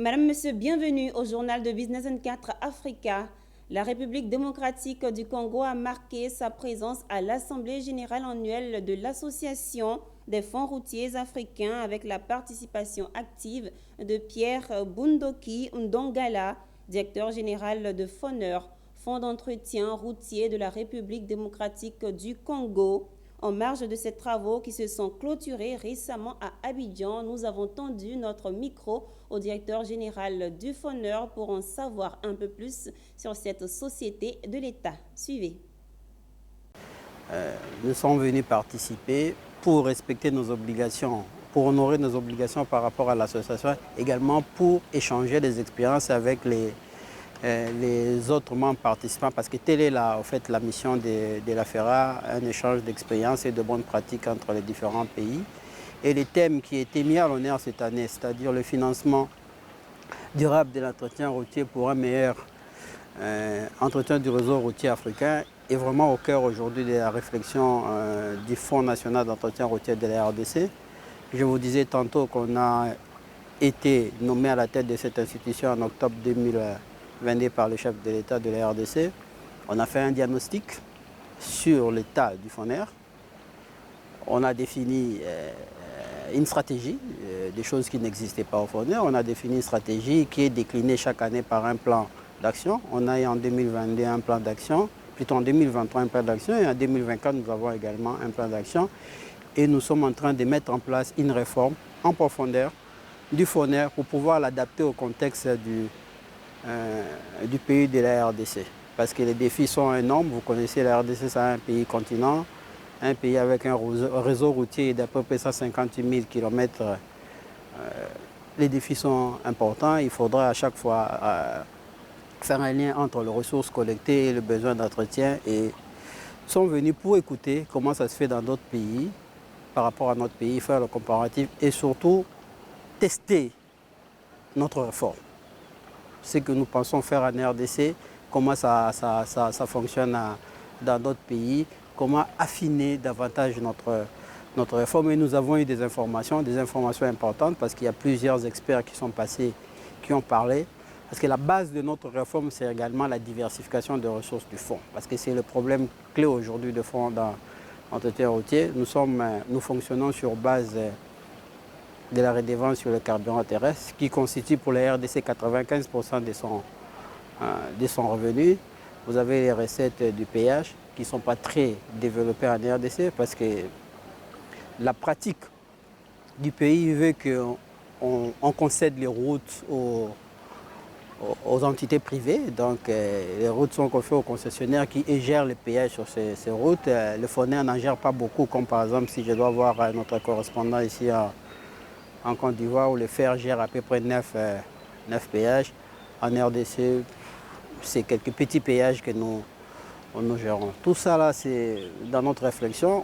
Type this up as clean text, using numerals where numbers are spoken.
Madame, Monsieur, bienvenue au journal de Business 24 Africa. La République démocratique du Congo a marqué sa présence à l'Assemblée générale annuelle de l'Association des fonds routiers africains avec la participation active de Pierre Bundoki Ndongala, directeur général de FONER, Fonds d'entretien routier de la République démocratique du Congo. En marge de ces travaux qui se sont clôturés récemment à Abidjan, nous avons tendu notre micro au directeur général du FONER pour en savoir un peu plus sur cette société de l'État. Suivez. Nous sommes venus participer pour respecter nos obligations, pour honorer nos obligations par rapport à l'association, également pour échanger des expériences avec les autres membres participants, parce que telle est la mission de la FERA, un échange d'expériences et de bonnes pratiques entre les différents pays. Et les thèmes qui étaient mis à l'honneur cette année, c'est-à-dire le financement durable de l'entretien routier pour un meilleur entretien du réseau routier africain, est vraiment au cœur aujourd'hui de la réflexion du Fonds national d'entretien routier de la RDC. Je vous disais tantôt qu'on a été nommé à la tête de cette institution en octobre 2022 par le chef de l'État de la RDC. On a fait un diagnostic sur l'état du FONER. On a défini une stratégie, des choses qui n'existaient pas au FONER. On a défini une stratégie qui est déclinée chaque année par un plan d'action. On a eu en 2022 un plan d'action, plutôt en 2023 un plan d'action, et en 2024 nous avons également un plan d'action. Et nous sommes en train de mettre en place une réforme en profondeur du FONER pour pouvoir l'adapter au contexte du pays de la RDC. Parce que les défis sont énormes. Vous connaissez la RDC, c'est un pays continent, un pays avec un réseau routier d'à peu près 158 000 km. Les défis sont importants. Il faudra à chaque fois faire un lien entre les ressources collectées et le besoin d'entretien. Et sont venus pour écouter comment ça se fait dans d'autres pays, par rapport à notre pays, faire le comparatif et surtout tester notre réforme. Ce que nous pensons faire en RDC, comment ça fonctionne dans d'autres pays, comment affiner davantage notre réforme. Et nous avons eu des informations importantes parce qu'il y a plusieurs experts qui sont passés, qui ont parlé. Parce que la base de notre réforme, c'est également la diversification des ressources du fonds. Parce que c'est le problème clé aujourd'hui de fonds dans l'entretien routier. Nous fonctionnons sur base de la redevance sur le carburant terrestre, qui constitue pour la RDC 95% de son revenu. Vous avez les recettes du péage qui ne sont pas très développées en RDC parce que la pratique du pays veut qu'on concède les routes aux entités privées. Donc les routes sont confiées aux concessionnaires qui gèrent les péages sur ces routes. Le FONER n'en gère pas beaucoup, comme par exemple si je dois voir notre correspondant ici en Côte d'Ivoire où le FER gère à peu près 9 péages. En RDC, c'est quelques petits péages que nous gérons. Tout ça là, c'est dans notre réflexion.